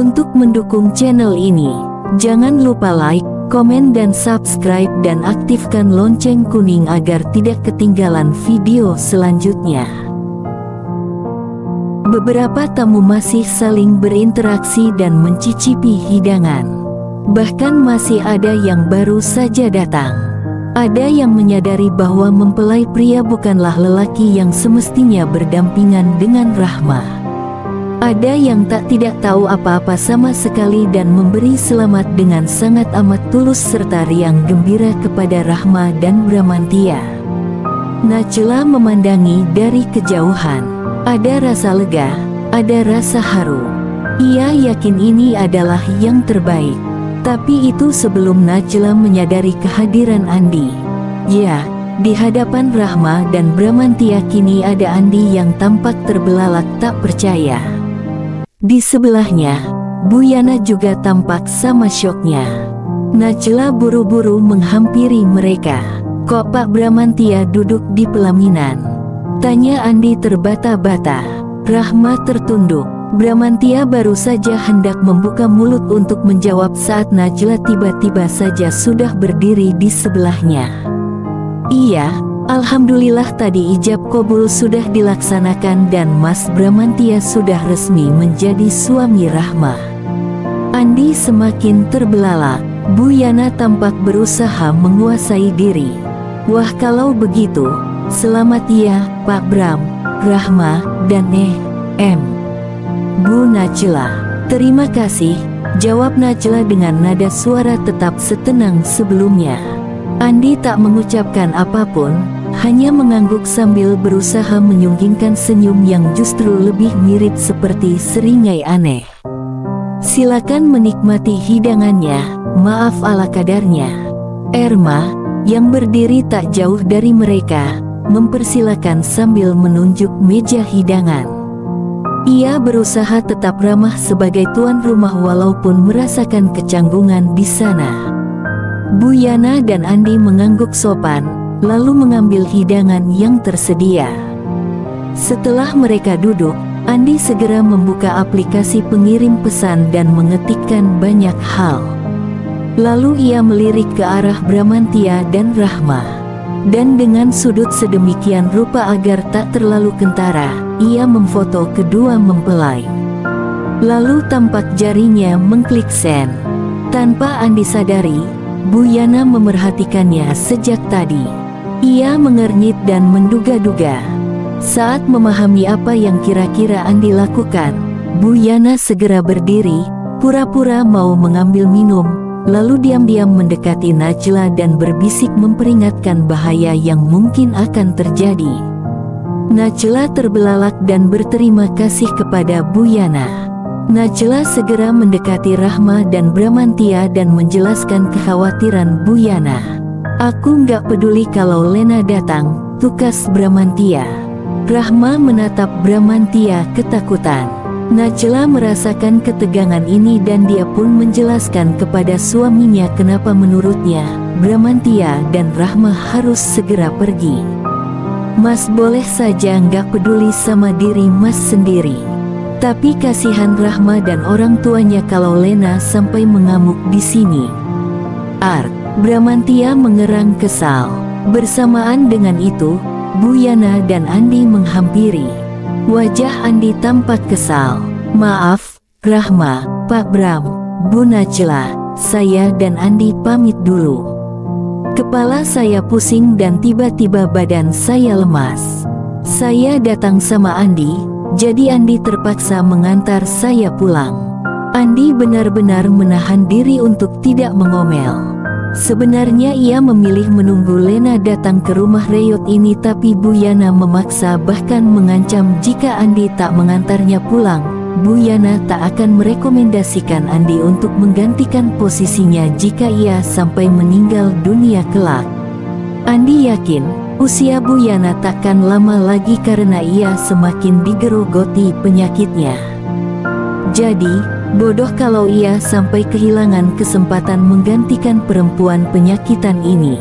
Untuk mendukung channel ini, jangan lupa like, komen dan subscribe dan aktifkan lonceng kuning agar tidak ketinggalan video selanjutnya. Beberapa tamu masih saling berinteraksi dan mencicipi hidangan. Bahkan masih ada yang baru saja datang. Ada yang menyadari bahwa mempelai pria bukanlah lelaki yang semestinya berdampingan dengan Rahma. Ada yang tidak tahu apa-apa sama sekali dan memberi selamat dengan sangat amat tulus serta riang gembira kepada Rahma dan Bramantya. Najla memandangi dari kejauhan. Ada rasa lega, ada rasa haru. Ia yakin ini adalah yang terbaik. Tapi itu sebelum Najla menyadari kehadiran Andi. Ya, di hadapan Rahma dan Bramantya kini ada Andi yang tampak terbelalak tak percaya. Di sebelahnya, Bu Yana juga tampak sama syoknya. Najla buru-buru menghampiri mereka. "Kok Pak Bramantya duduk di pelaminan?" tanya Andi terbata-bata. Rahma tertunduk. Bramantya baru saja hendak membuka mulut untuk menjawab saat Najla tiba-tiba saja sudah berdiri di sebelahnya. "Iya, alhamdulillah tadi ijab kabul sudah dilaksanakan dan Mas Bramantya sudah resmi menjadi suami Rahma." Andi semakin terbelalak. Bu Yana tampak berusaha menguasai diri. "Wah, kalau begitu, selamat ya, Pak Bram, Rahma, dan Bu Najla." "Terima kasih," jawab Najla dengan nada suara tetap setenang sebelumnya. Andi tak mengucapkan apapun, hanya mengangguk sambil berusaha menyunggingkan senyum yang justru lebih mirip seperti seringai aneh. "Silakan menikmati hidangannya, maaf ala kadarnya." Erma, yang berdiri tak jauh dari mereka, mempersilakan sambil menunjuk meja hidangan. Ia berusaha tetap ramah sebagai tuan rumah walaupun merasakan kecanggungan di sana. Bu Yana dan Andi mengangguk sopan, lalu mengambil hidangan yang tersedia. Setelah mereka duduk, Andi segera membuka aplikasi pengirim pesan dan mengetikkan banyak hal. Lalu ia melirik ke arah Bramantya dan Rahma. Dan dengan sudut sedemikian rupa agar tak terlalu kentara, ia memfoto kedua mempelai. Lalu tampak jarinya mengklik send. Tanpa Andi sadari, Bu Yana memerhatikannya sejak tadi. Ia mengernyit dan menduga-duga. Saat memahami apa yang kira-kira Andi lakukan, Bu Yana segera berdiri, pura-pura mau mengambil minum, lalu diam-diam mendekati Najla dan berbisik memperingatkan bahaya yang mungkin akan terjadi. Najla terbelalak dan berterima kasih kepada Bu Yana. Najla segera mendekati Rahma dan Bramantya dan menjelaskan kekhawatiran Bu Yana. "Aku nggak peduli kalau Lena datang," tukas Bramantya. Rahma menatap Bramantya ketakutan. Najla merasakan ketegangan ini dan dia pun menjelaskan kepada suaminya kenapa menurutnya Bramantya dan Rahma harus segera pergi. "Mas boleh saja nggak peduli sama diri Mas sendiri. Tapi kasihan Rahma dan orang tuanya kalau Lena sampai mengamuk di sini." Bramantya mengerang kesal. Bersamaan dengan itu, Bu Yana dan Andi menghampiri. Wajah Andi tampak kesal. "Maaf, Rahma, Pak Bram, Bu Najla, saya dan Andi pamit dulu. Kepala saya pusing dan tiba-tiba badan saya lemas. Saya datang sama Andi, jadi Andi terpaksa mengantar saya pulang." Andi benar-benar menahan diri untuk tidak mengomel. Sebenarnya ia memilih menunggu Lena datang ke rumah reyot ini, tapi Bu Yana memaksa bahkan mengancam jika Andi tak mengantarnya pulang, Bu Yana tak akan merekomendasikan Andi untuk menggantikan posisinya jika ia sampai meninggal dunia kelak. Andi yakin usia Bu Yana takkan lama lagi karena ia semakin digerogoti penyakitnya. Jadi, bodoh kalau ia sampai kehilangan kesempatan menggantikan perempuan penyakitan ini.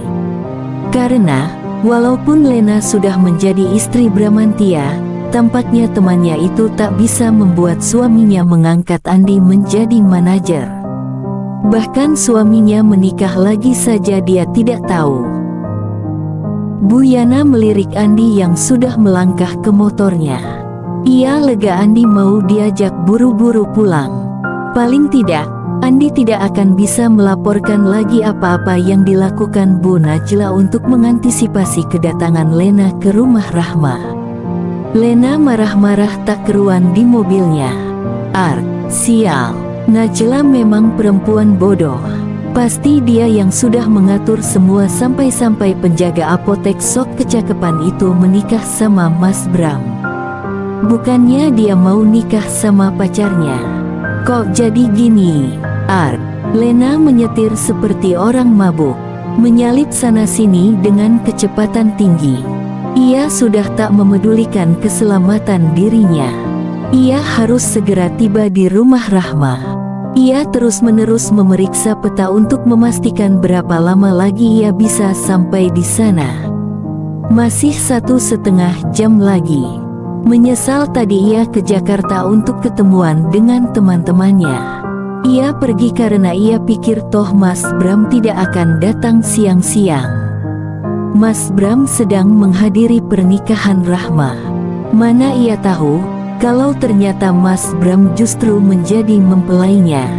Karena, walaupun Lena sudah menjadi istri Bramantya, tampaknya temannya itu tak bisa membuat suaminya mengangkat Andi menjadi manajer. Bahkan suaminya menikah lagi saja dia tidak tahu. Bu Yana melirik Andi yang sudah melangkah ke motornya. Ia lega Andi mau diajak buru-buru pulang. Paling tidak, Andi tidak akan bisa melaporkan lagi apa-apa yang dilakukan Bu Najla untuk mengantisipasi kedatangan Lena ke rumah Rahma. Lena marah-marah tak keruan di mobilnya. Sial, Najla memang perempuan bodoh. Pasti dia yang sudah mengatur semua sampai-sampai penjaga apotek sok kecakapan itu menikah sama Mas Bram. Bukannya dia mau nikah sama pacarnya. Kok jadi gini? Lena menyetir seperti orang mabuk, menyalip sana-sini dengan kecepatan tinggi. Ia sudah tak memedulikan keselamatan dirinya. Ia harus segera tiba di rumah Rahma. Ia terus-menerus memeriksa peta untuk memastikan berapa lama lagi ia bisa sampai di sana. Masih 1,5 jam lagi. Menyesal tadi ia ke Jakarta untuk ketemuan dengan teman-temannya. Ia pergi karena ia pikir toh Mas Bram tidak akan datang siang-siang. Mas Bram sedang menghadiri pernikahan Rahma. Mana ia tahu, kalau ternyata Mas Bram justru menjadi mempelainya.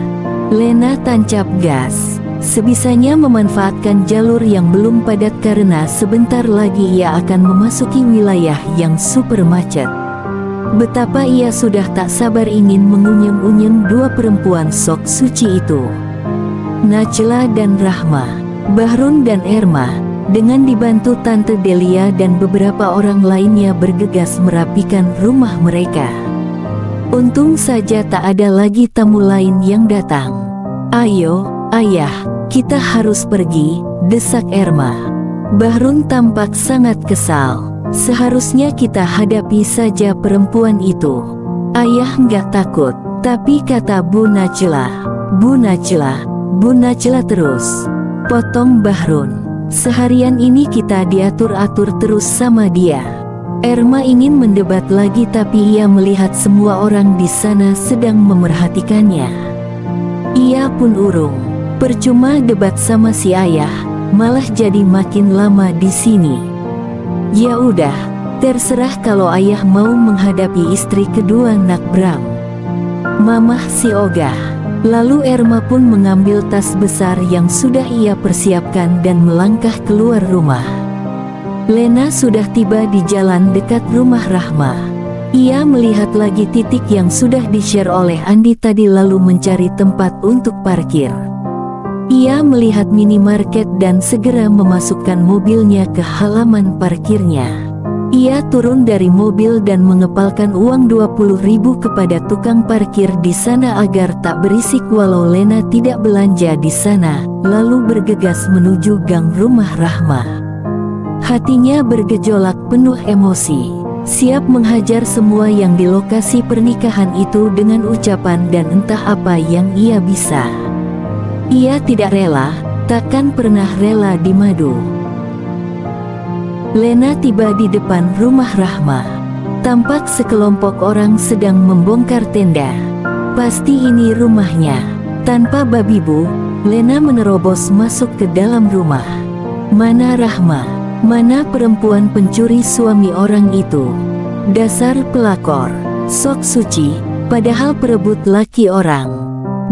Lena tancap gas, sebisanya memanfaatkan jalur yang belum padat karena sebentar lagi ia akan memasuki wilayah yang super macet. Betapa ia sudah tak sabar ingin mengunyeng-unyeng dua perempuan sok suci itu. Najla dan Rahma, Bahrun dan Erma, dengan dibantu Tante Delia dan beberapa orang lainnya bergegas merapikan rumah mereka. Untung saja tak ada lagi tamu lain yang datang. "Ayo, ayah, kita harus pergi," desak Erma. Bahrun tampak sangat kesal. "Seharusnya kita hadapi saja perempuan itu. Ayah nggak takut." Tapi kata Bu Najla, "Bu Najla, Bu Najla terus," potong Bahrun. "Seharian ini kita diatur-atur terus sama dia." Erma ingin mendebat lagi tapi ia melihat semua orang di sana sedang memerhatikannya. Ia pun urung. Percuma debat sama si ayah, malah jadi makin lama di sini. Ya udah, terserah kalau ayah mau menghadapi istri kedua Nak Bram. Mamah si ogah. Lalu Erma pun mengambil tas besar yang sudah ia persiapkan dan melangkah keluar rumah. Lena sudah tiba di jalan dekat rumah Rahma. Ia melihat lagi titik yang sudah di-share oleh Andi tadi lalu mencari tempat untuk parkir. Ia melihat minimarket dan segera memasukkan mobilnya ke halaman parkirnya. Ia turun dari mobil dan mengepalkan uang 20.000 kepada tukang parkir di sana agar tak berisik walau Lena tidak belanja di sana, lalu bergegas menuju gang rumah Rahma. Hatinya bergejolak penuh emosi, siap menghajar semua yang di lokasi pernikahan itu dengan ucapan dan entah apa yang ia bisa. Ia tidak rela, takkan pernah rela dimadu. Lena tiba di depan rumah Rahma. Tampak sekelompok orang sedang membongkar tenda. Pasti ini rumahnya. Tanpa babi bu, Lena menerobos masuk ke dalam rumah. Mana Rahma? Mana perempuan pencuri suami orang itu? Dasar pelakor, sok suci, padahal perebut laki orang.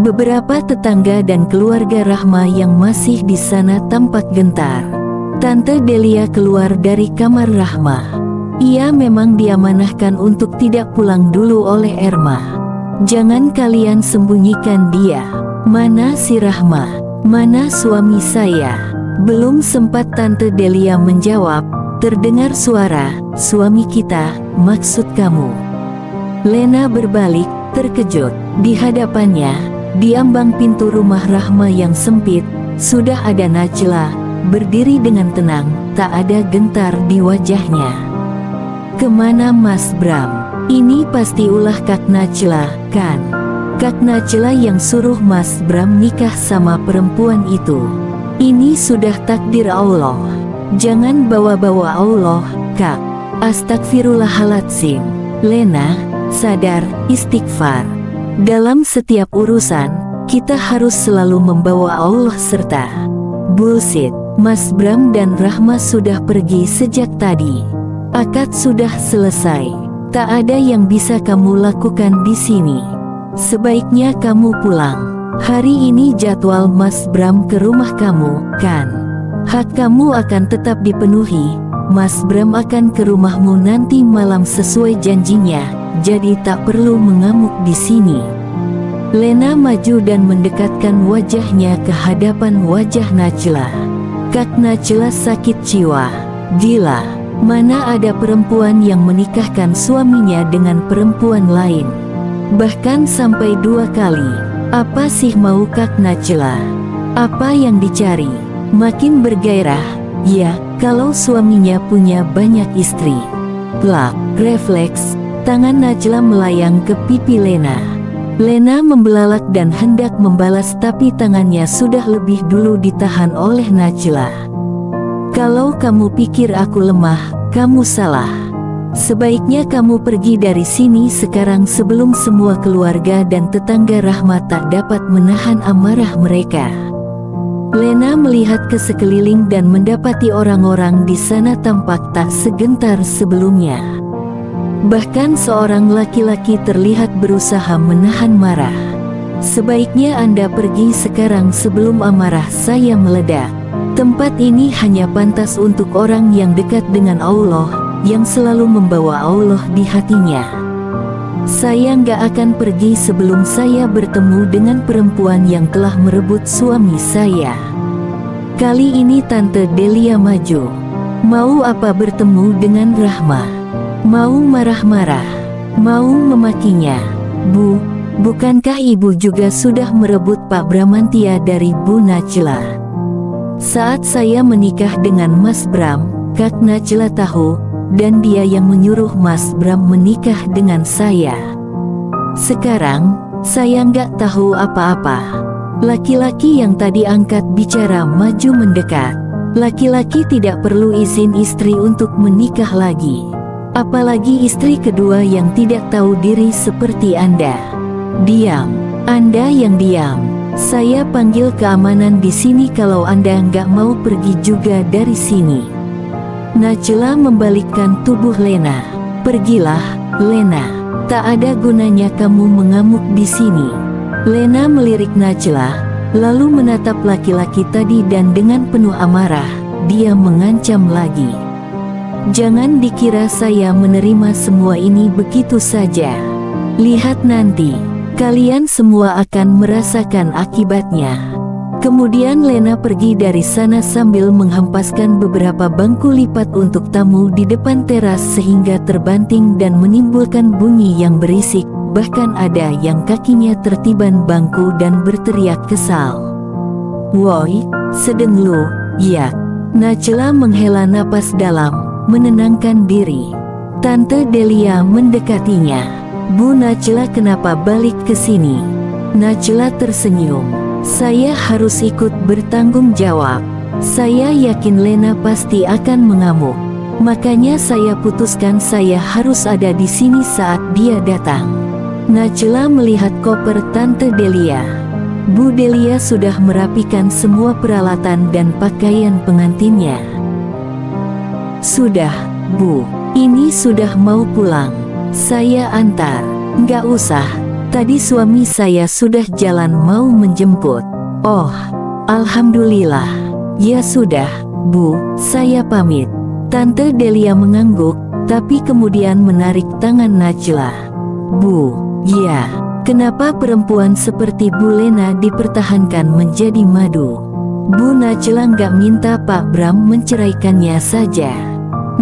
Beberapa tetangga dan keluarga Rahma yang masih di sana tampak gentar. Tante Delia keluar dari kamar Rahma. Ia memang diamanahkan untuk tidak pulang dulu oleh Erma. "Jangan kalian sembunyikan dia. Mana si Rahma? Mana suami saya?" Belum sempat Tante Delia menjawab, terdengar suara, "Suami kita, maksud kamu?" Lena berbalik, terkejut. Di hadapannya, di ambang pintu rumah Rahma yang sempit, sudah ada Najla, berdiri dengan tenang, tak ada gentar di wajahnya. "Kemana Mas Bram? Ini pasti ulah Kak Najla, kan? Kak Najla yang suruh Mas Bram nikah sama perempuan itu. Ini sudah takdir Allah. Jangan bawa-bawa Allah, Kak." "Astagfirullahaladzim. Lena, sadar, istighfar. Dalam setiap urusan, kita harus selalu membawa Allah serta. Bullshit, Mas Bram dan Rahma sudah pergi sejak tadi. Akad sudah selesai. Tak ada yang bisa kamu lakukan di sini. Sebaiknya kamu pulang. Hari ini jadwal Mas Bram ke rumah kamu, kan? Hak kamu akan tetap dipenuhi. Mas Bram akan ke rumahmu nanti malam sesuai janjinya, jadi tak perlu mengamuk di sini. Lena maju dan mendekatkan wajahnya ke hadapan wajah Najla. Kak Najla sakit jiwa. Gila, mana ada perempuan yang menikahkan suaminya dengan perempuan lain. Bahkan sampai 2 kali. Apa sih mau Kak Najla? Apa yang dicari? Makin bergairah. Ya, kalau suaminya punya banyak istri. Plak, refleks, tangan Najla melayang ke pipi Lena. Lena membelalak dan hendak membalas tapi tangannya sudah lebih dulu ditahan oleh Najla. Kalau kamu pikir aku lemah, kamu salah. Sebaiknya kamu pergi dari sini sekarang sebelum semua keluarga dan tetangga Rahma tak dapat menahan amarah mereka. Lena melihat ke sekeliling dan mendapati orang-orang di sana tampak tak segentar sebelumnya. Bahkan seorang laki-laki terlihat berusaha menahan marah. Sebaiknya Anda pergi sekarang sebelum amarah saya meledak. Tempat ini hanya pantas untuk orang yang dekat dengan Allah, yang selalu membawa Allah di hatinya. Saya nggak akan pergi sebelum saya bertemu dengan perempuan yang telah merebut suami saya. Kali ini Tante Delia maju. Mau apa bertemu dengan Rahma? Mau marah-marah? Mau memakinya? Bu, bukankah ibu juga sudah merebut Pak Bramantia dari Bu Najla? Saat saya menikah dengan Mas Bram, Kak Najla tahu, dan dia yang menyuruh Mas Bram menikah dengan saya. Sekarang, saya nggak tahu apa-apa. Laki-laki yang tadi angkat bicara maju mendekat. Laki-laki tidak perlu izin istri untuk menikah lagi. Apalagi istri kedua yang tidak tahu diri seperti Anda. Diam. Anda yang diam. Saya panggil keamanan di sini kalau Anda nggak mau pergi juga dari sini. Najla membalikkan tubuh Lena. Pergilah, Lena. Tak ada gunanya kamu mengamuk di sini. Lena melirik Najla, lalu menatap laki-laki tadi dan dengan penuh amarah, dia mengancam lagi. Jangan dikira saya menerima semua ini begitu saja. Lihat nanti, kalian semua akan merasakan akibatnya. Kemudian Lena pergi dari sana sambil menghempaskan beberapa bangku lipat untuk tamu di depan teras sehingga terbanting dan menimbulkan bunyi yang berisik, bahkan ada yang kakinya tertiban bangku dan berteriak kesal. Woi, sedeng lu, ya. Najla menghela napas dalam, menenangkan diri. Tante Delia mendekatinya. Bu Najla kenapa balik ke sini? Najla tersenyum. Saya harus ikut bertanggung jawab. Saya yakin Lena pasti akan mengamuk. Makanya saya putuskan saya harus ada di sini saat dia datang. Najla melihat koper Tante Delia. Bu Delia sudah merapikan semua peralatan dan pakaian pengantinnya. Sudah, Bu. Ini sudah mau pulang. Saya antar. Nggak usah. Tadi suami saya sudah jalan mau menjemput. Oh, alhamdulillah. Ya sudah, Bu, saya pamit. Tante Delia mengangguk, tapi kemudian menarik tangan Najla. Bu, ya, kenapa perempuan seperti Bu Lena dipertahankan menjadi madu? Bu Najla nggak minta Pak Bram menceraikannya saja.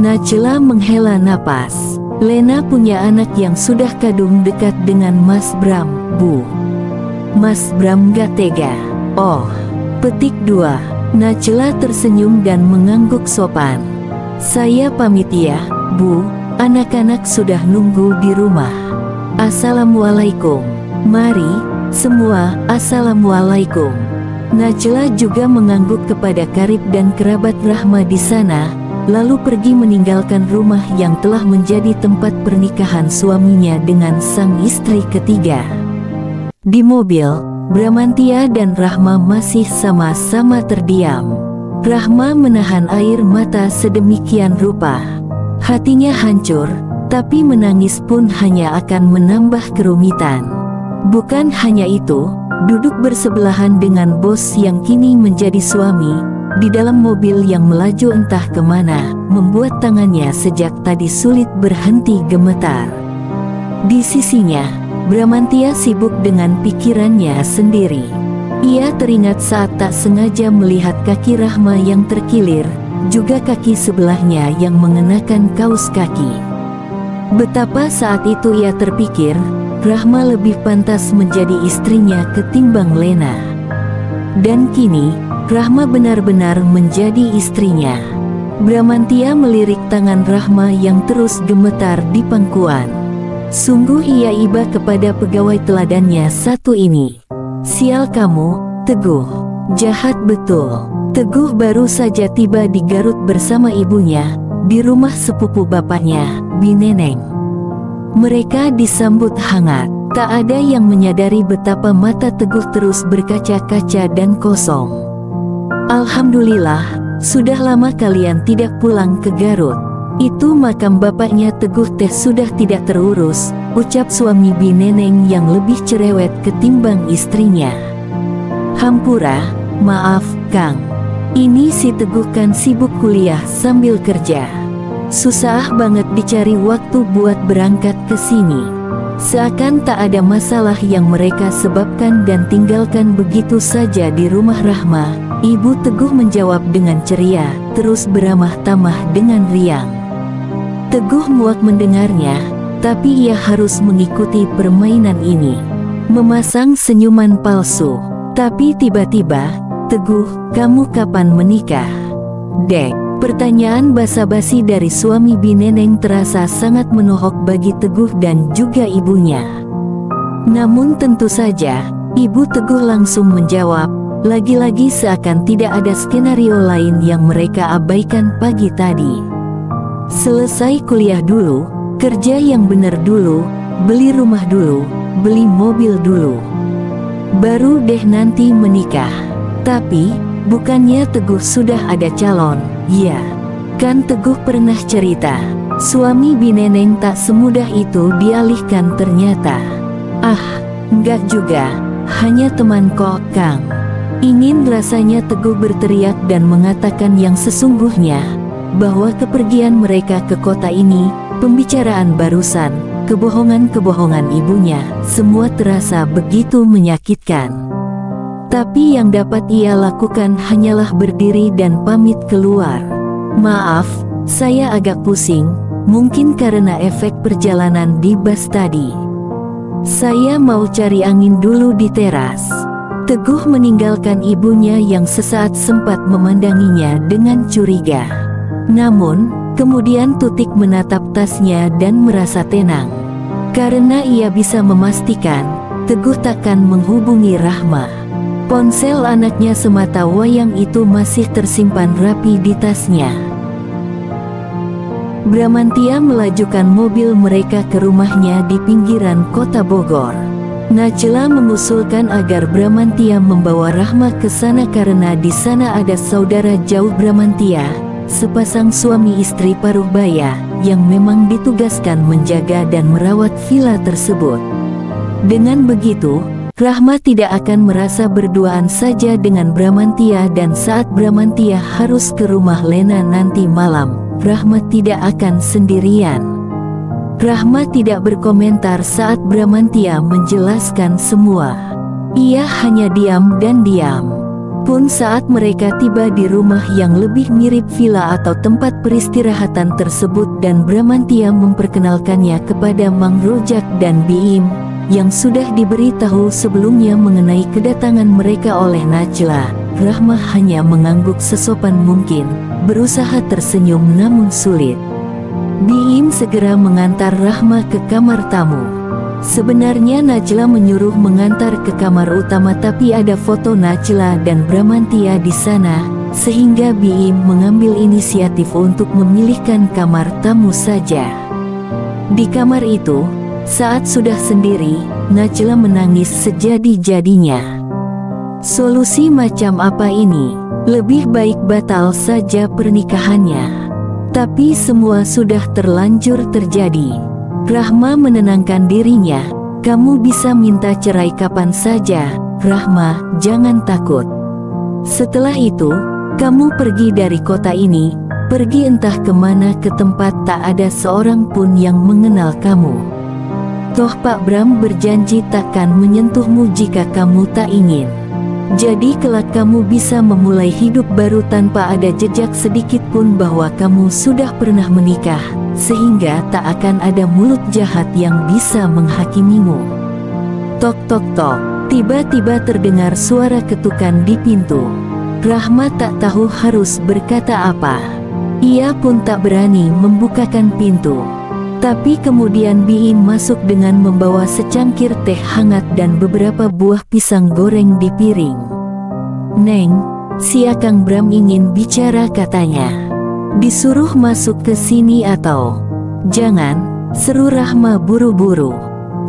Najla menghela napas. Lena punya anak yang sudah kadung dekat dengan Mas Bram, Bu. Mas Bram gak tega. Oh, petik 2. Najla tersenyum dan mengangguk sopan. Saya pamit ya, Bu. Anak-anak sudah nunggu di rumah. Assalamualaikum. Mari, semua, Assalamualaikum. Najla juga mengangguk kepada karib dan kerabat Rahma di sana, lalu pergi meninggalkan rumah yang telah menjadi tempat pernikahan suaminya dengan sang istri ketiga. Di mobil, Bramantia dan Rahma masih sama-sama terdiam. Rahma menahan air mata sedemikian rupa. Hatinya hancur, tapi menangis pun hanya akan menambah kerumitan. Bukan hanya itu, duduk bersebelahan dengan bos yang kini menjadi suami, di dalam mobil yang melaju entah kemana, membuat tangannya sejak tadi sulit berhenti gemetar. Di sisinya, Bramantia sibuk dengan pikirannya sendiri. Ia teringat saat tak sengaja melihat kaki Rahma yang terkilir, juga kaki sebelahnya yang mengenakan kaus kaki. Betapa saat itu ia terpikir, Rahma lebih pantas menjadi istrinya ketimbang Lena. Dan kini, Rahma benar-benar menjadi istrinya. Bramantia melirik tangan Rahma yang terus gemetar di pangkuan. Sungguh ia iba kepada pegawai teladannya satu ini. Sial kamu, Teguh. Jahat betul. Teguh baru saja tiba di Garut bersama ibunya, di rumah sepupu bapaknya, Bineneng. Mereka disambut hangat. Tak ada yang menyadari betapa mata Teguh terus berkaca-kaca dan kosong. Alhamdulillah, sudah lama kalian tidak pulang ke Garut. Itu makam bapaknya Teguh teh sudah tidak terurus, ucap suami Bineneng yang lebih cerewet ketimbang istrinya. Hampura, maaf, Kang. Ini si Teguh kan sibuk kuliah sambil kerja. Susah banget dicari waktu buat berangkat ke sini. Seakan tak ada masalah yang mereka sebabkan dan tinggalkan begitu saja di rumah Rahma. Ibu Teguh menjawab dengan ceria, terus beramah tamah dengan riang. Teguh muak mendengarnya, tapi ia harus mengikuti permainan ini. Memasang senyuman palsu. Tapi tiba-tiba, Teguh, kamu kapan menikah? Dek, pertanyaan basa-basi dari suami Bineneng terasa sangat menohok bagi Teguh dan juga ibunya. Namun tentu saja, Ibu Teguh langsung menjawab, lagi-lagi seakan tidak ada skenario lain yang mereka abaikan pagi tadi. Selesai kuliah dulu, kerja yang benar dulu, beli rumah dulu, beli mobil dulu. Baru deh nanti menikah. Tapi, bukannya Teguh sudah ada calon? Ya, kan Teguh pernah cerita, suami Bineneng tak semudah itu dialihkan ternyata. Ah, enggak juga, hanya teman kok, Kang. Ingin rasanya Teguh berteriak dan mengatakan yang sesungguhnya, bahwa kepergian mereka ke kota ini, pembicaraan barusan, kebohongan-kebohongan ibunya, semua terasa begitu menyakitkan. Tapi yang dapat ia lakukan hanyalah berdiri dan pamit keluar. Maaf, saya agak pusing, mungkin karena efek perjalanan di bus tadi. Saya mau cari angin dulu di teras. Teguh meninggalkan ibunya yang sesaat sempat memandanginya dengan curiga. Namun, kemudian Tutik menatap tasnya dan merasa tenang. Karena ia bisa memastikan, Teguh takkan menghubungi Rahma. Ponsel anaknya semata wayang itu masih tersimpan rapi di tasnya. Bramantia melajukan mobil mereka ke rumahnya di pinggiran kota Bogor. Najla mengusulkan agar Bramantia membawa Rahma ke sana karena di sana ada saudara jauh Bramantia, sepasang suami istri paruh baya, yang memang ditugaskan menjaga dan merawat villa tersebut. Dengan begitu, Rahma tidak akan merasa berduaan saja dengan Bramantia dan saat Bramantia harus ke rumah Lena nanti malam, Rahma tidak akan sendirian. Rahma tidak berkomentar saat Bramantia menjelaskan semua. Ia hanya diam dan diam. Pun saat mereka tiba di rumah yang lebih mirip villa atau tempat peristirahatan tersebut dan Bramantia memperkenalkannya kepada Mang Rojak dan Biim, yang sudah diberitahu sebelumnya mengenai kedatangan mereka oleh Najla, Rahma hanya mengangguk sesopan mungkin, berusaha tersenyum namun sulit. Biim segera mengantar Rahma ke kamar tamu. Sebenarnya Najla menyuruh mengantar ke kamar utama tapi ada foto Najla dan Bramantia di sana, sehingga Biim mengambil inisiatif untuk memilihkan kamar tamu saja. Di kamar itu, saat sudah sendiri, Najla menangis sejadi-jadinya. Solusi macam apa ini? Lebih baik batal saja pernikahannya. Tapi semua sudah terlanjur terjadi. Rahma menenangkan dirinya. Kamu bisa minta cerai kapan saja, Rahma, jangan takut. Setelah itu, kamu pergi dari kota ini, pergi entah kemana ke tempat tak ada seorang pun yang mengenal kamu. Toh Pak Bram berjanji takkan menyentuhmu jika kamu tak ingin. Jadi kelak kamu bisa memulai hidup baru tanpa ada jejak sedikit pun bahwa kamu sudah pernah menikah, sehingga tak akan ada mulut jahat yang bisa menghakimimu. Tok tok tok, tiba-tiba terdengar suara ketukan di pintu. Rahma tak tahu harus berkata apa. Ia pun tak berani membukakan pintu. Tapi kemudian Biim masuk dengan membawa secangkir teh hangat dan beberapa buah pisang goreng di piring. Neng, si Akang Bram ingin bicara katanya. Disuruh masuk ke sini atau? Jangan, seru Rahma buru-buru.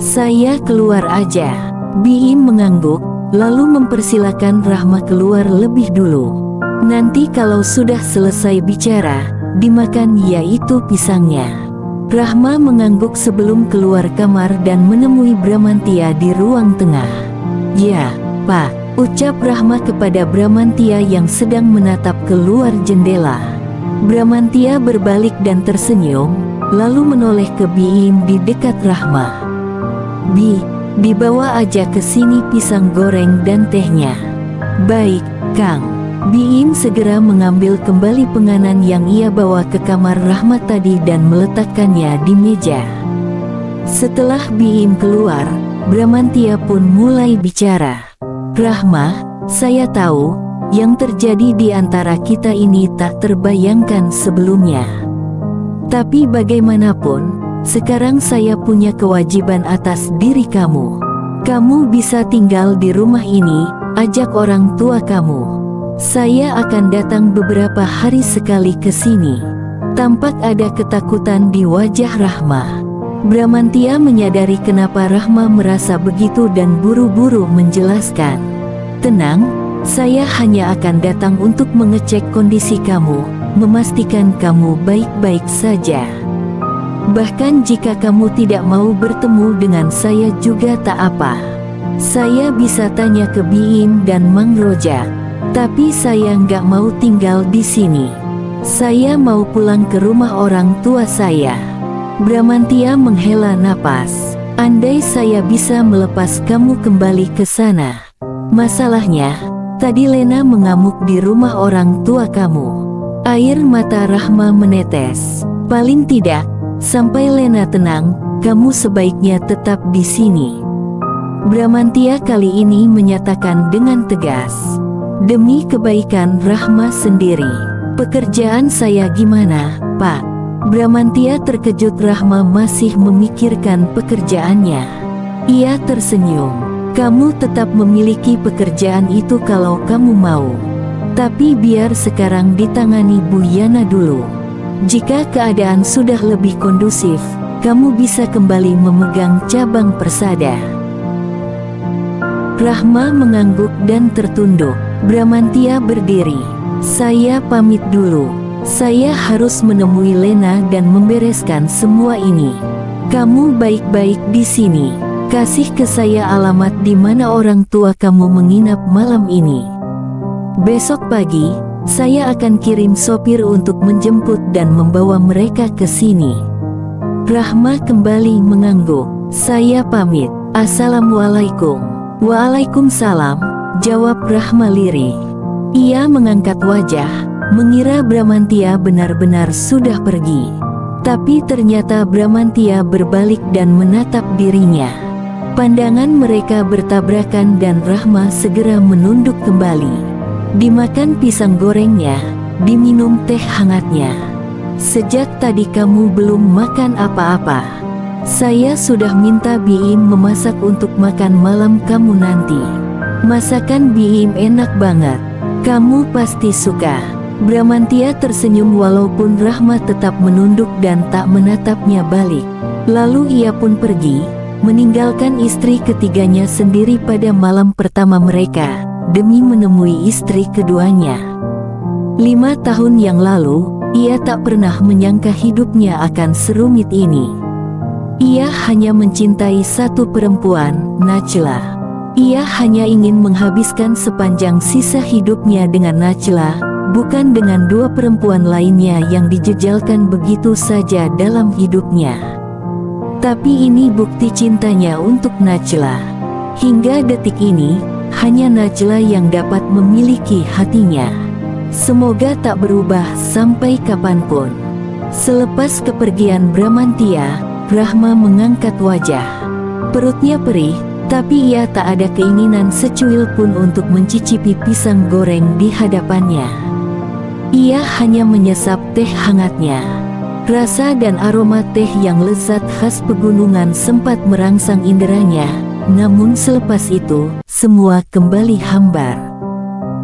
Saya keluar aja. Biim mengangguk, lalu mempersilakan Rahma keluar lebih dulu. Nanti kalau sudah selesai bicara, dimakan yaitu pisangnya. Rahma mengangguk sebelum keluar kamar dan menemui Bramantia di ruang tengah. Ya, Pak, ucap Rahma kepada Bramantia yang sedang menatap keluar jendela. Bramantia berbalik dan tersenyum, lalu menoleh ke Biim di dekat Rahma. Bi, dibawa aja ke sini pisang goreng dan tehnya. Baik, Kang. Biim segera mengambil kembali penganan yang ia bawa ke kamar Rahma tadi dan meletakkannya di meja. Setelah Biim keluar, Bramantia pun mulai bicara. Rahma, saya tahu, yang terjadi di antara kita ini tak terbayangkan sebelumnya. Tapi bagaimanapun, sekarang saya punya kewajiban atas diri kamu. Kamu bisa tinggal di rumah ini, ajak orang tua kamu. Saya akan datang beberapa hari sekali ke sini. Tampak ada ketakutan di wajah Rahma. Bramantia menyadari kenapa Rahma merasa begitu dan buru-buru menjelaskan. Tenang, saya hanya akan datang untuk mengecek kondisi kamu, memastikan kamu baik-baik saja. Bahkan jika kamu tidak mau bertemu dengan saya juga tak apa. Saya bisa tanya ke Biim dan Mang Rojak. Tapi saya nggak mau tinggal di sini. Saya mau pulang ke rumah orang tua saya. Bramantia menghela napas. Andai saya bisa melepas kamu kembali ke sana. Masalahnya, tadi Lena mengamuk di rumah orang tua kamu. Air mata Rahma menetes. Paling tidak, sampai Lena tenang, kamu sebaiknya tetap di sini. Bramantia kali ini menyatakan dengan tegas. Demi kebaikan Rahma sendiri. Pekerjaan saya gimana, Pak? Bramantia terkejut Rahma masih memikirkan pekerjaannya. Ia tersenyum. Kamu tetap memiliki pekerjaan itu kalau kamu mau. Tapi biar sekarang ditangani Bu Yana dulu. Jika keadaan sudah lebih kondusif, kamu bisa kembali memegang cabang Persada. Rahma mengangguk dan tertunduk. Bramantia berdiri. Saya pamit dulu. Saya harus menemui Lena dan membereskan semua ini. Kamu baik-baik di sini. Kasih ke saya alamat di mana orang tua kamu menginap malam ini. Besok pagi, saya akan kirim sopir untuk menjemput dan membawa mereka ke sini. Rahma kembali mengangguk. Saya pamit. Assalamualaikum. Waalaikumsalam, jawab Rahma lirih. Ia mengangkat wajah, mengira Bramantia benar-benar sudah pergi. Tapi ternyata Bramantia berbalik dan menatap dirinya. Pandangan mereka bertabrakan dan Rahma segera menunduk kembali. Dimakan pisang gorengnya, diminum teh hangatnya. Sejak tadi kamu belum makan apa-apa. Saya sudah minta Biim memasak untuk makan malam kamu nanti. Masakan Biim enak banget. Kamu pasti suka. Bramantia tersenyum walaupun Rahma tetap menunduk dan tak menatapnya balik. Lalu ia pun pergi, meninggalkan istri ketiganya sendiri pada malam pertama mereka, demi menemui istri keduanya. 5 tahun yang lalu, ia tak pernah menyangka hidupnya akan serumit ini. Ia hanya mencintai satu perempuan, Najla. Ia hanya ingin menghabiskan sepanjang sisa hidupnya dengan Najla, bukan dengan 2 perempuan lainnya yang dijejalkan begitu saja dalam hidupnya. Tapi ini bukti cintanya untuk Najla. Hingga detik ini, hanya Najla yang dapat memiliki hatinya. Semoga tak berubah sampai kapanpun. Selepas kepergian Bramantia, Rahma mengangkat wajah. Perutnya perih, tapi ia tak ada keinginan secuil pun untuk mencicipi pisang goreng di hadapannya. Ia hanya menyesap teh hangatnya. Rasa dan aroma teh yang lezat khas pegunungan sempat merangsang inderanya, namun selepas itu, semua kembali hambar.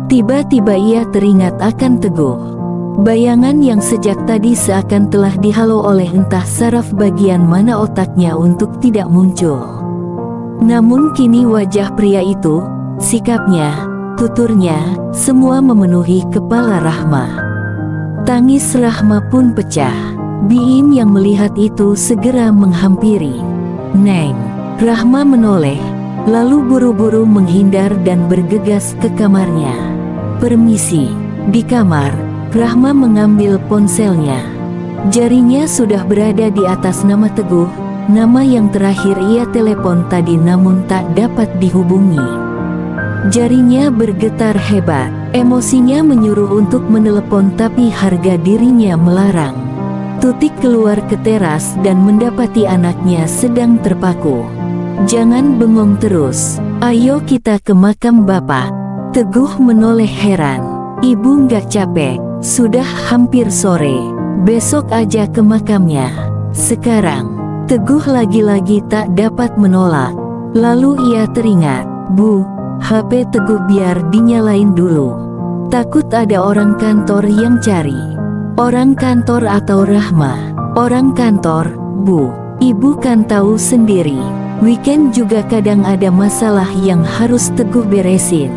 Tiba-tiba ia teringat akan Teguh. Bayangan yang sejak tadi seakan telah dihalau oleh entah saraf bagian mana otaknya untuk tidak muncul. Namun kini wajah pria itu, sikapnya, tuturnya, semua memenuhi kepala Rahma. Tangis Rahma pun pecah. Biim yang melihat itu segera menghampiri. "Neng." Rahma menoleh, lalu buru-buru menghindar dan bergegas ke kamarnya. "Permisi." Di kamar, Rahma mengambil ponselnya. Jarinya sudah berada di atas nama Teguh, nama yang terakhir ia telepon tadi namun tak dapat dihubungi. Jarinya bergetar hebat, emosinya menyuruh untuk menelepon tapi harga dirinya melarang. Tutik keluar ke teras dan mendapati anaknya sedang terpaku. "Jangan bengong terus, ayo kita ke makam Bapak." Teguh menoleh heran. "Ibu nggak capek? Sudah hampir sore, besok aja ke makamnya." Sekarang, Teguh lagi-lagi tak dapat menolak. Lalu ia teringat, "Bu, HP Teguh biar dinyalain dulu. Takut ada orang kantor yang cari." "Orang kantor atau Rahma?" "Orang kantor, Bu. Ibu kan tahu sendiri. Weekend juga kadang ada masalah yang harus Teguh beresin."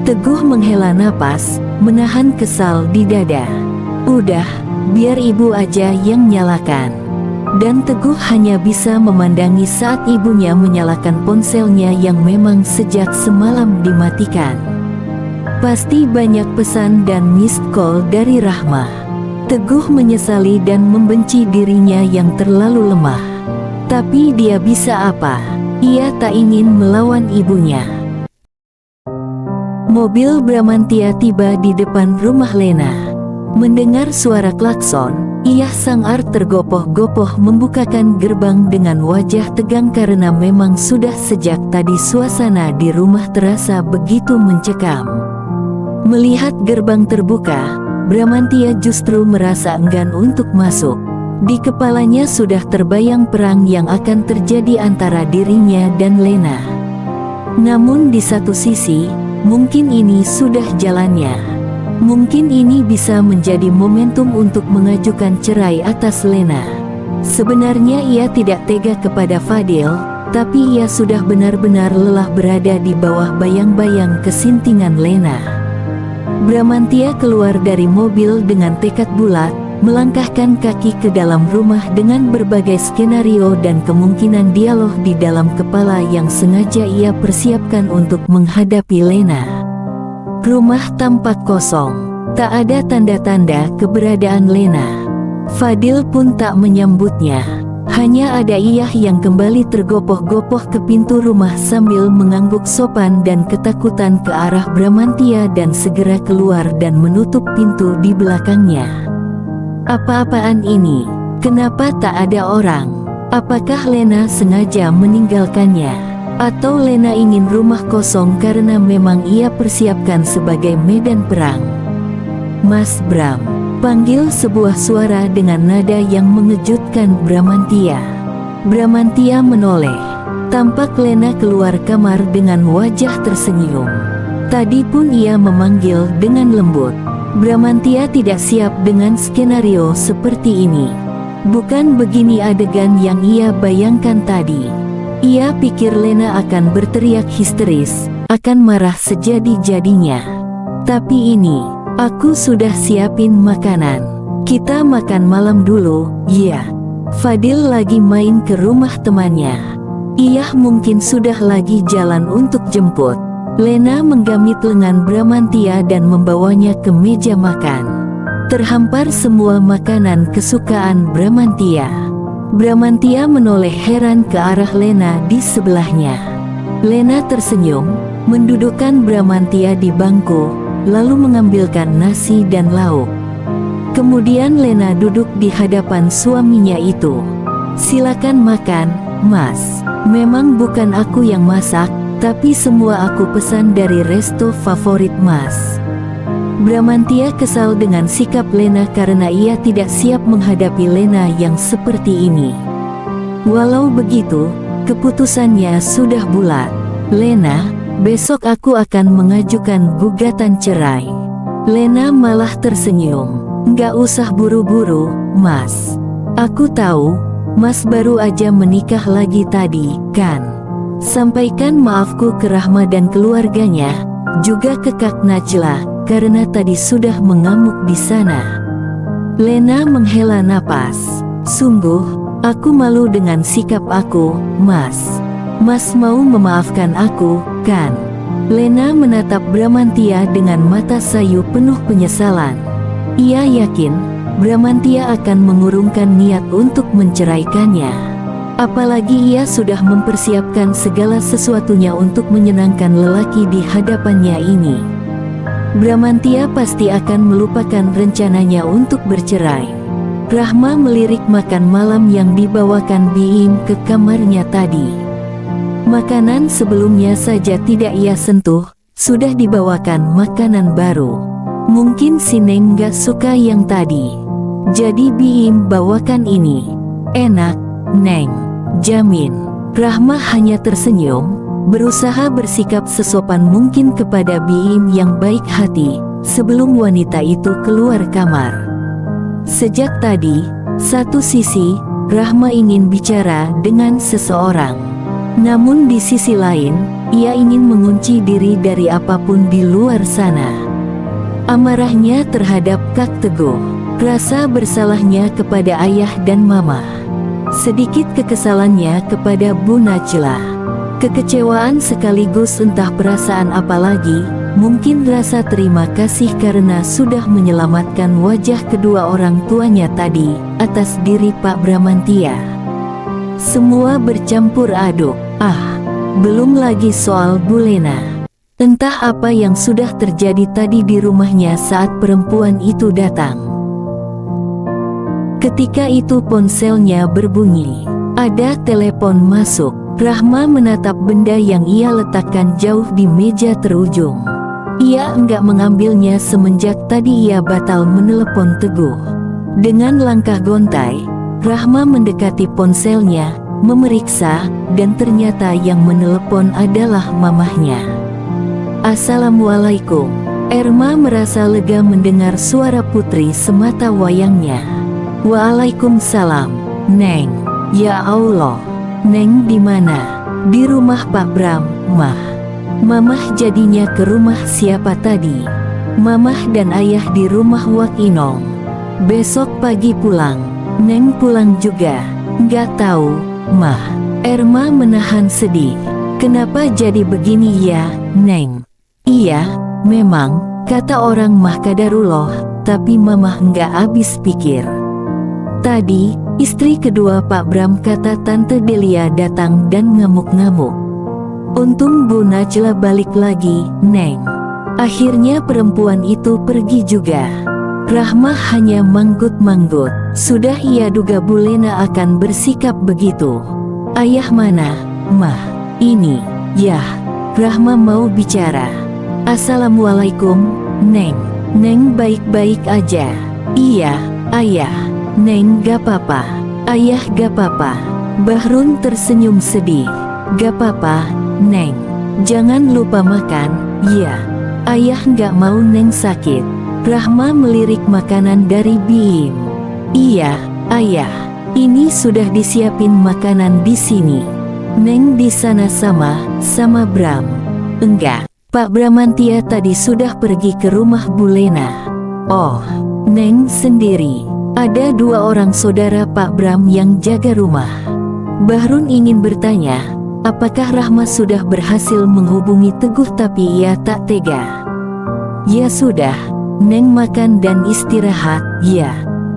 Teguh menghela napas, menahan kesal di dada. "Udah, biar ibu aja yang nyalakan." Dan Teguh hanya bisa memandangi saat ibunya menyalakan ponselnya yang memang sejak semalam dimatikan. Pasti banyak pesan dan missed call dari Rahma. Teguh menyesali dan membenci dirinya yang terlalu lemah. Tapi dia bisa apa? Ia tak ingin melawan ibunya. Mobil Bramantia tiba di depan rumah Lena. Mendengar suara klakson, ia sangar tergopoh-gopoh membukakan gerbang dengan wajah tegang karena memang sudah sejak tadi suasana di rumah terasa begitu mencekam. Melihat gerbang terbuka, Bramantia justru merasa enggan untuk masuk. Di kepalanya sudah terbayang perang yang akan terjadi antara dirinya dan Lena. Namun di satu sisi, mungkin ini sudah jalannya. Mungkin ini bisa menjadi momentum untuk mengajukan cerai atas Lena. Sebenarnya ia tidak tega kepada Fadil, tapi ia sudah benar-benar lelah berada di bawah bayang-bayang kesintingan Lena. Bramantia keluar dari mobil dengan tekad bulat, melangkahkan kaki ke dalam rumah dengan berbagai skenario dan kemungkinan dialog di dalam kepala yang sengaja ia persiapkan untuk menghadapi Lena. Rumah tampak kosong, tak ada tanda-tanda keberadaan Lena. Fadil pun tak menyambutnya. Hanya ada Iyah yang kembali tergopoh-gopoh ke pintu rumah sambil mengangguk sopan dan ketakutan ke arah Bramantia dan segera keluar dan menutup pintu di belakangnya. Apa-apaan ini? Kenapa tak ada orang? Apakah Lena sengaja meninggalkannya? Atau Lena ingin rumah kosong karena memang ia persiapkan sebagai medan perang? "Mas Bram," panggil sebuah suara dengan nada yang mengejutkan Bramantia. Bramantia menoleh. Tampak Lena keluar kamar dengan wajah tersenyum. Tadi pun ia memanggil dengan lembut. Bramantia tidak siap dengan skenario seperti ini. Bukan begini adegan yang ia bayangkan tadi. Ia pikir Lena akan berteriak histeris, akan marah sejadi-jadinya. Tapi ini, aku sudah siapin makanan. Kita makan malam dulu, ya. Fadil lagi main ke rumah temannya. Ia mungkin sudah lagi jalan untuk jemput. Lena menggamit lengan Bramantia dan membawanya ke meja makan. Terhampar semua makanan kesukaan Bramantia. Bramantia menoleh heran ke arah Lena di sebelahnya. Lena tersenyum, mendudukkan Bramantia di bangku, lalu mengambilkan nasi dan lauk. Kemudian Lena duduk di hadapan suaminya itu. Silakan makan, Mas. Memang bukan aku yang masak, tapi semua aku pesan dari resto favorit Mas. Bramantia kesal dengan sikap Lena karena ia tidak siap menghadapi Lena yang seperti ini. Walau begitu, keputusannya sudah bulat. Lena, besok aku akan mengajukan gugatan cerai. Lena malah tersenyum. Nggak usah buru-buru, Mas. Aku tahu, Mas baru aja menikah lagi tadi, kan? Sampaikan maafku ke Rahma dan keluarganya, juga ke Kak Najla, karena tadi sudah mengamuk di sana. Lena menghela napas. Sungguh, aku malu dengan sikap aku, Mas. Mas mau memaafkan aku, kan? Lena menatap Bramantia dengan mata sayu penuh penyesalan. Ia yakin, Bramantia akan mengurungkan niat untuk menceraikannya. Apalagi ia sudah mempersiapkan segala sesuatunya untuk menyenangkan lelaki di hadapannya ini. Bramantia pasti akan melupakan rencananya untuk bercerai. Rahma melirik makan malam yang dibawakan Biim ke kamarnya tadi. Makanan sebelumnya saja tidak ia sentuh, sudah dibawakan makanan baru. Mungkin si Neng gak suka yang tadi. Jadi Biim bawakan ini. Enak, Neng. Jamin. Rahma hanya tersenyum, berusaha bersikap sesopan mungkin kepada Biim yang baik hati, sebelum wanita itu keluar kamar. Sejak tadi, satu sisi, Rahma ingin bicara dengan seseorang. Namun di sisi lain, ia ingin mengunci diri dari apapun di luar sana. Amarahnya terhadap Kak Teguh, rasa bersalahnya kepada ayah dan mama. Sedikit kekesalannya kepada Bu Najla. Kekecewaan sekaligus entah perasaan apa lagi, mungkin rasa terima kasih karena sudah menyelamatkan wajah kedua orang tuanya tadi, atas diri Pak Bramantia. Semua bercampur aduk. Belum lagi soal Bu Lena. Entah apa yang sudah terjadi tadi di rumahnya saat perempuan itu datang. Ketika itu ponselnya berbunyi. Ada telepon masuk. Rahma menatap benda yang ia letakkan jauh di meja terujung. Ia enggak mengambilnya semenjak tadi ia batal menelepon Teguh. Dengan langkah gontai, Rahma mendekati ponselnya, memeriksa, dan ternyata yang menelepon adalah mamahnya. Assalamualaikum. Erma merasa lega mendengar suara putri semata wayangnya. Waalaikumsalam, Neng. Ya Allah, Neng di mana? Di rumah Pak Bram, Mah. Mamah jadinya ke rumah siapa tadi? Mamah dan ayah di rumah Wak Inong. Besok pagi pulang. Neng pulang juga. Nggak tahu, Mah. Erma menahan sedih. Kenapa jadi begini ya, Neng? Iya, memang, kata orang mah kadarullah, tapi mamah nggak habis pikir. Tadi, istri kedua Pak Bram kata Tante Delia datang dan ngamuk-ngamuk. Untung Bu Najla balik lagi, Neng. Akhirnya perempuan itu pergi juga. Rahma hanya manggut-manggut. Sudah ia duga Bu Lena akan bersikap begitu. Ayah mana? Mah. Ini. Yah. Rahma mau bicara. Assalamualaikum, Neng. Neng baik-baik aja. Iya, ayah. Neng gak apa-apa. Ayah gak apa-apa. Bahrun tersenyum sedih. Gak apa-apa, Neng. Jangan lupa makan, ya. Ayah nggak mau Neng sakit. Rahma melirik makanan dari Biim. Iya, ayah. Ini sudah disiapin makanan di sini. Neng di sana sama Bram. Enggak, Pak Bramantia tadi sudah pergi ke rumah Bu Lena. Oh, Neng sendiri. Ada 2 orang saudara Pak Bram yang jaga rumah. Bahrun ingin bertanya, apakah Rahma sudah berhasil menghubungi Teguh, tapi ia tak tega. Ya sudah, Neng makan dan istirahat, ya.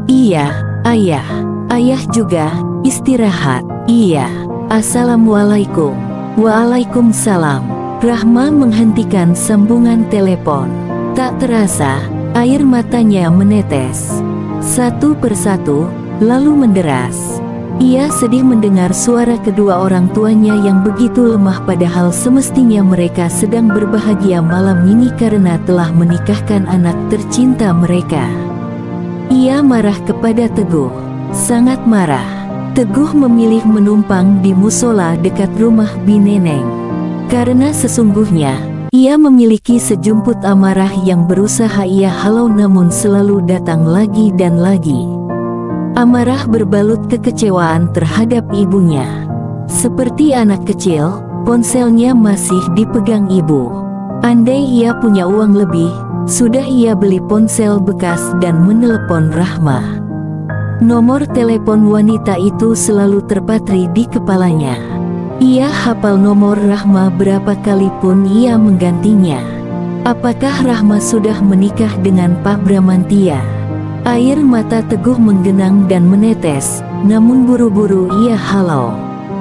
Iya, ayah. Ayah juga, istirahat. Iya. Assalamualaikum. Waalaikumsalam. Rahma menghentikan sambungan telepon. Tak terasa, air matanya menetes. Satu persatu, lalu menderas. Ia sedih mendengar suara kedua orang tuanya yang begitu lemah, padahal semestinya mereka sedang berbahagia malam ini karena telah menikahkan anak tercinta mereka. Ia marah kepada Teguh, sangat marah. Teguh memilih menumpang di musola dekat rumah Bi Neneng. Karena sesungguhnya, ia memiliki sejumput amarah yang berusaha ia halau namun selalu datang lagi dan lagi. Amarah berbalut kekecewaan terhadap ibunya. Seperti anak kecil, ponselnya masih dipegang ibu. Andai ia punya uang lebih, sudah ia beli ponsel bekas dan menelepon Rahma. Nomor telepon wanita itu selalu terpatri di kepalanya. Ia hafal nomor Rahma berapa kali pun ia menggantinya. Apakah Rahma sudah menikah dengan Pak Bramantia? Air mata Teguh menggenang dan menetes, namun buru-buru ia halau.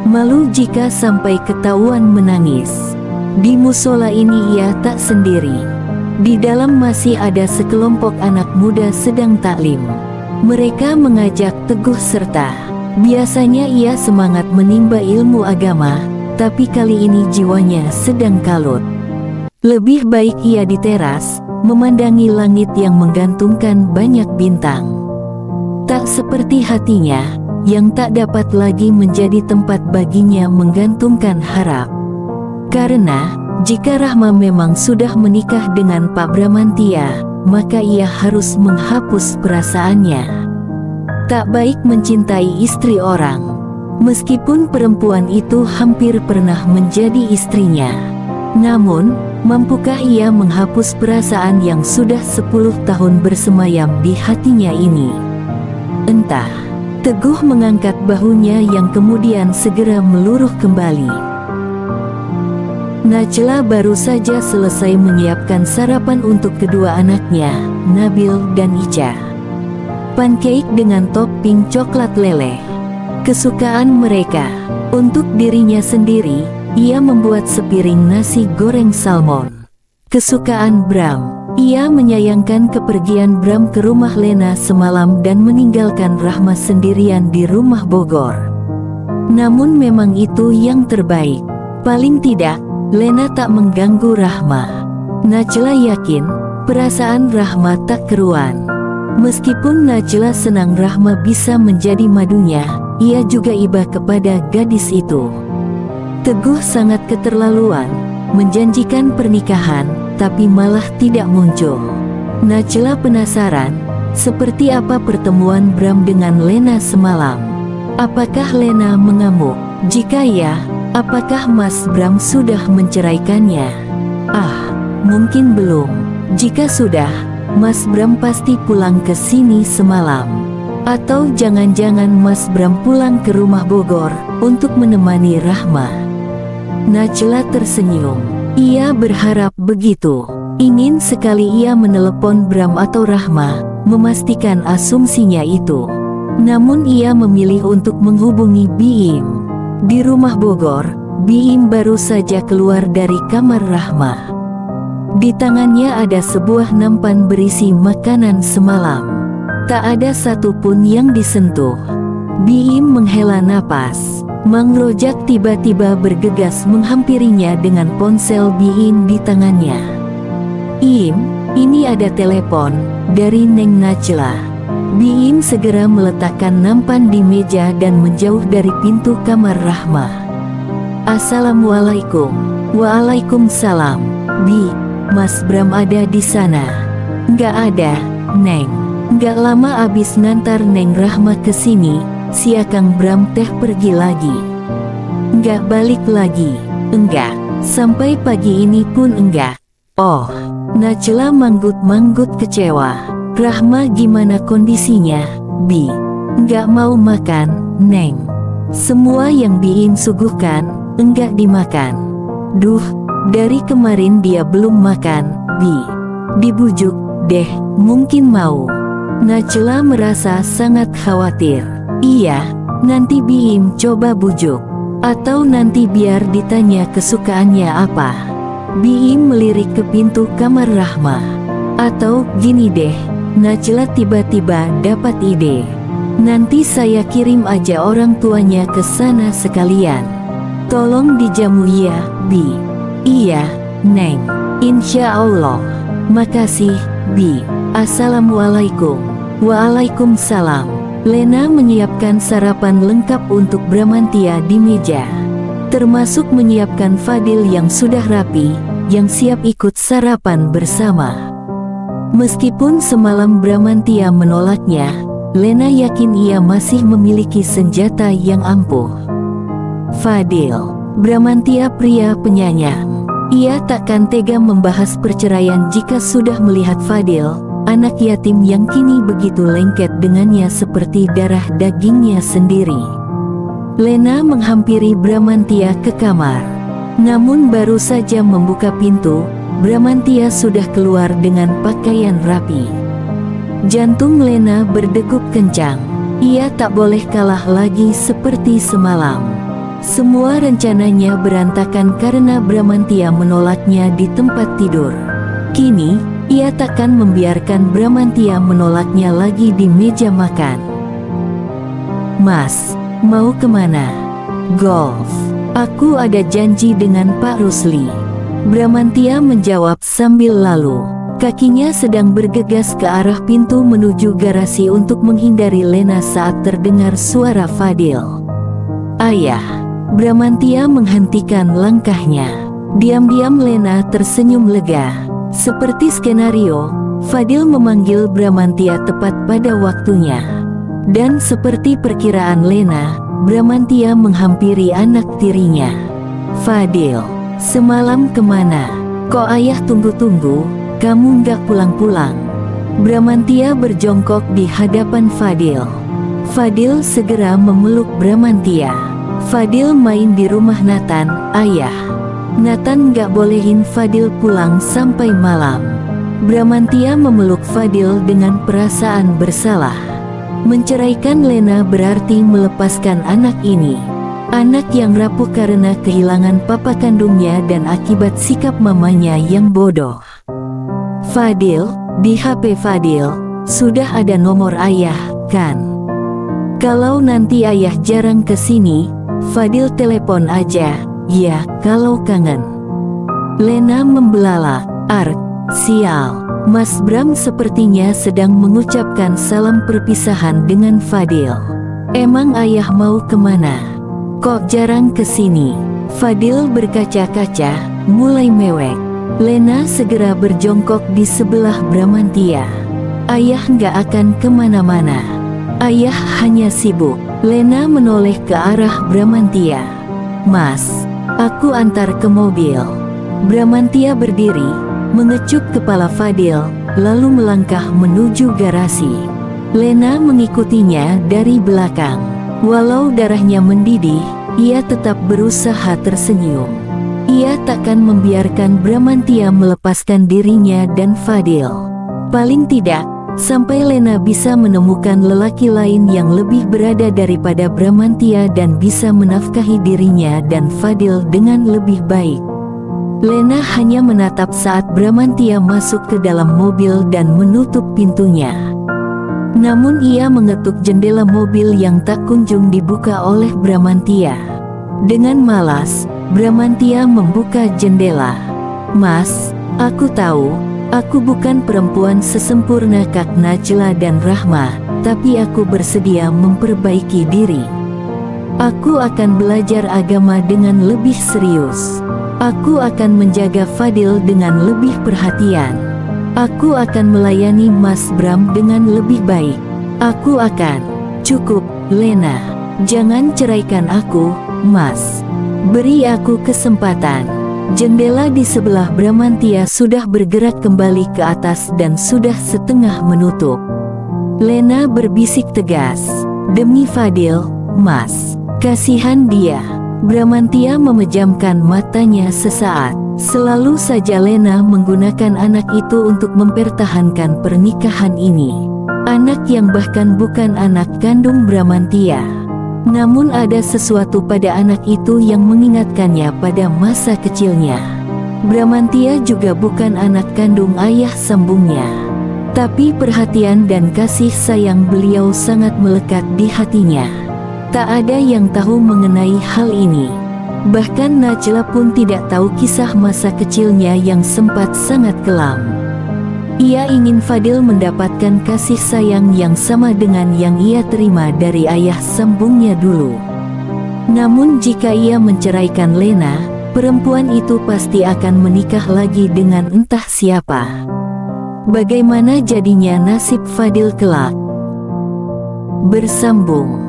Malu jika sampai ketahuan menangis. Di musola ini ia tak sendiri. Di dalam masih ada sekelompok anak muda sedang taklim. Mereka mengajak Teguh serta. Biasanya ia semangat menimba ilmu agama, tapi kali ini jiwanya sedang kalut. Lebih baik ia di teras, memandangi langit yang menggantungkan banyak bintang. Tak seperti hatinya, yang tak dapat lagi menjadi tempat baginya menggantungkan harap. Karena, jika Rahma memang sudah menikah dengan Pak Bramantia, maka ia harus menghapus perasaannya. Tak baik mencintai istri orang, meskipun perempuan itu hampir pernah menjadi istrinya. Namun, mampukah ia menghapus perasaan yang sudah 10 tahun bersemayam di hatinya ini? Entah. Teguh mengangkat bahunya yang kemudian segera meluruh kembali. Najla baru saja selesai menyiapkan sarapan untuk kedua anaknya, Nabil dan Ica. Pancake dengan topping coklat leleh, kesukaan mereka. Untuk dirinya sendiri, ia membuat sepiring nasi goreng salmon, kesukaan Bram. Ia menyayangkan kepergian Bram ke rumah Lena semalam dan meninggalkan Rahma sendirian di rumah Bogor. Namun memang itu yang terbaik. Paling tidak, Lena tak mengganggu Rahma. Najla yakin, perasaan Rahma tak keruan. Meskipun Najla senang Rahma bisa menjadi madunya, ia juga iba kepada gadis itu. Teguh sangat keterlaluan, menjanjikan pernikahan, tapi malah tidak muncul. Najla penasaran, seperti apa pertemuan Bram dengan Lena semalam. Apakah Lena mengamuk? Jika ya, apakah Mas Bram sudah menceraikannya? Ah, mungkin belum. Jika sudah, Mas Bram pasti pulang ke sini semalam. Atau jangan-jangan Mas Bram pulang ke rumah Bogor untuk menemani Rahma. Najla tersenyum. Ia berharap begitu. Ingin sekali ia menelepon Bram atau Rahma, memastikan asumsinya itu. Namun ia memilih untuk menghubungi Biim. Di rumah Bogor, Biim baru saja keluar dari kamar Rahma. Di tangannya ada sebuah nampan berisi makanan semalam. Tak ada satupun yang disentuh. Biim menghela napas. Mang Rojak tiba-tiba bergegas menghampirinya dengan ponsel Biim di tangannya. "Im, ini ada telepon dari Neng Najla." Biim segera meletakkan nampan di meja dan menjauh dari pintu kamar Rahma. "Assalamualaikum." "Waalaikumsalam, Bi." Mas Bram ada di sana?" "Nggak ada, Neng. Nggak lama abis ngantar Neng Rahma ke sini, si Akang Bram teh pergi lagi. Nggak balik lagi." "Enggak, sampai pagi ini pun enggak." "Oh." Najla manggut-manggut kecewa. "Rahma gimana kondisinya, Bi?" "Nggak mau makan, Neng. Semua yang Biin suguhkan, enggak dimakan." "Duh, dari kemarin dia belum makan, Bi." "Dibujuk deh, mungkin mau." Najla merasa sangat khawatir. "Iya, nanti Biim coba bujuk. Atau nanti biar ditanya kesukaannya apa." Biim melirik ke pintu kamar Rahma. "Atau gini deh." Najla tiba-tiba dapat ide. "Nanti saya kirim aja orang tuanya ke sana sekalian. Tolong dijamu ya, Bi." "Iya, Neng. Insya Allah." "Makasih, Bi. Assalamualaikum." "Waalaikumsalam." Lena menyiapkan sarapan lengkap untuk Bramantia di meja. Termasuk menyiapkan Fadil yang sudah rapi, yang siap ikut sarapan bersama. Meskipun semalam Bramantia menolaknya, Lena yakin ia masih memiliki senjata yang ampuh. Fadil, Bramantia pria penyayang. Ia takkan tega membahas perceraian jika sudah melihat Fadil, anak yatim yang kini begitu lengket dengannya seperti darah dagingnya sendiri. Lena menghampiri Bramantia ke kamar. Namun baru saja membuka pintu, Bramantia sudah keluar dengan pakaian rapi. Jantung Lena berdegup kencang. Ia tak boleh kalah lagi seperti semalam. Semua rencananya berantakan karena Bramantia menolaknya di tempat tidur. Kini, ia takkan membiarkan Bramantia menolaknya lagi di meja makan. "Mas, mau kemana?" "Golf. Aku ada janji dengan Pak Rusli." Bramantia menjawab sambil lalu. Kakinya sedang bergegas ke arah pintu menuju garasi untuk menghindari Lena saat terdengar suara Fadil. "Ayah." Bramantia menghentikan langkahnya. Diam-diam Lena tersenyum lega. Seperti skenario, Fadil memanggil Bramantia tepat pada waktunya. Dan seperti perkiraan Lena, Bramantia menghampiri anak tirinya. "Fadil, semalam kemana? Kok ayah tunggu-tunggu, kamu nggak pulang-pulang?" Bramantia berjongkok di hadapan Fadil. Fadil segera memeluk Bramantia. "Fadil main di rumah Nathan, ayah. Nathan nggak bolehin Fadil pulang sampai malam." Bramantia memeluk Fadil dengan perasaan bersalah. Menceraikan Lena berarti melepaskan anak ini. Anak yang rapuh karena kehilangan papa kandungnya dan akibat sikap mamanya yang bodoh. "Fadil, di HP Fadil, sudah ada nomor ayah, kan? Kalau nanti ayah jarang kesini, Fadil telepon aja. Ya, kalau kangen." Lena membelalak. Sial. Mas Bram sepertinya sedang mengucapkan salam perpisahan dengan Fadil. "Emang ayah mau kemana? Kok jarang kesini?" Fadil berkaca-kaca, mulai mewek. Lena segera berjongkok di sebelah Bramantia. "Ayah nggak akan kemana-mana. Ayah hanya sibuk." Lena menoleh ke arah Bramantia. "Mas, aku antar ke mobil." Bramantia berdiri, mengecup kepala Fadil, lalu melangkah menuju garasi. Lena mengikutinya dari belakang. Walau darahnya mendidih, ia tetap berusaha tersenyum. Ia takkan membiarkan Bramantia melepaskan dirinya dan Fadil. Paling tidak, sampai Lena bisa menemukan lelaki lain yang lebih berada daripada Bramantia dan bisa menafkahi dirinya dan Fadil dengan lebih baik. Lena hanya menatap saat Bramantia masuk ke dalam mobil dan menutup pintunya. Namun ia mengetuk jendela mobil yang tak kunjung dibuka oleh Bramantia. Dengan malas, Bramantia membuka jendela. "Mas, aku tahu, aku bukan perempuan sesempurna Kak Najla dan Rahma, tapi aku bersedia memperbaiki diri. Aku akan belajar agama dengan lebih serius. Aku akan menjaga Fadil dengan lebih perhatian. Aku akan melayani Mas Bram dengan lebih baik. Aku akan. Cukup, Lena. Jangan ceraikan aku, Mas. Beri aku kesempatan. Jendela di sebelah Bramantia sudah bergerak kembali ke atas dan sudah setengah menutup. Lena berbisik tegas. Demi Fadil, Mas. Kasihan dia. Bramantia memejamkan matanya sesaat. Selalu saja Lena menggunakan anak itu untuk mempertahankan pernikahan ini. Anak yang bahkan bukan anak kandung Bramantia. Namun ada sesuatu pada anak itu yang mengingatkannya pada masa kecilnya. Bramantia juga bukan anak kandung ayah sambungnya. Tapi perhatian dan kasih sayang beliau sangat melekat di hatinya. Tak ada yang tahu mengenai hal ini. Bahkan Najla pun tidak tahu kisah masa kecilnya yang sempat sangat kelam. Ia ingin Fadil mendapatkan kasih sayang yang sama dengan yang ia terima dari ayah sambungnya dulu. Namun jika ia menceraikan Lena, perempuan itu pasti akan menikah lagi dengan entah siapa. Bagaimana jadinya nasib Fadil kelak? Bersambung.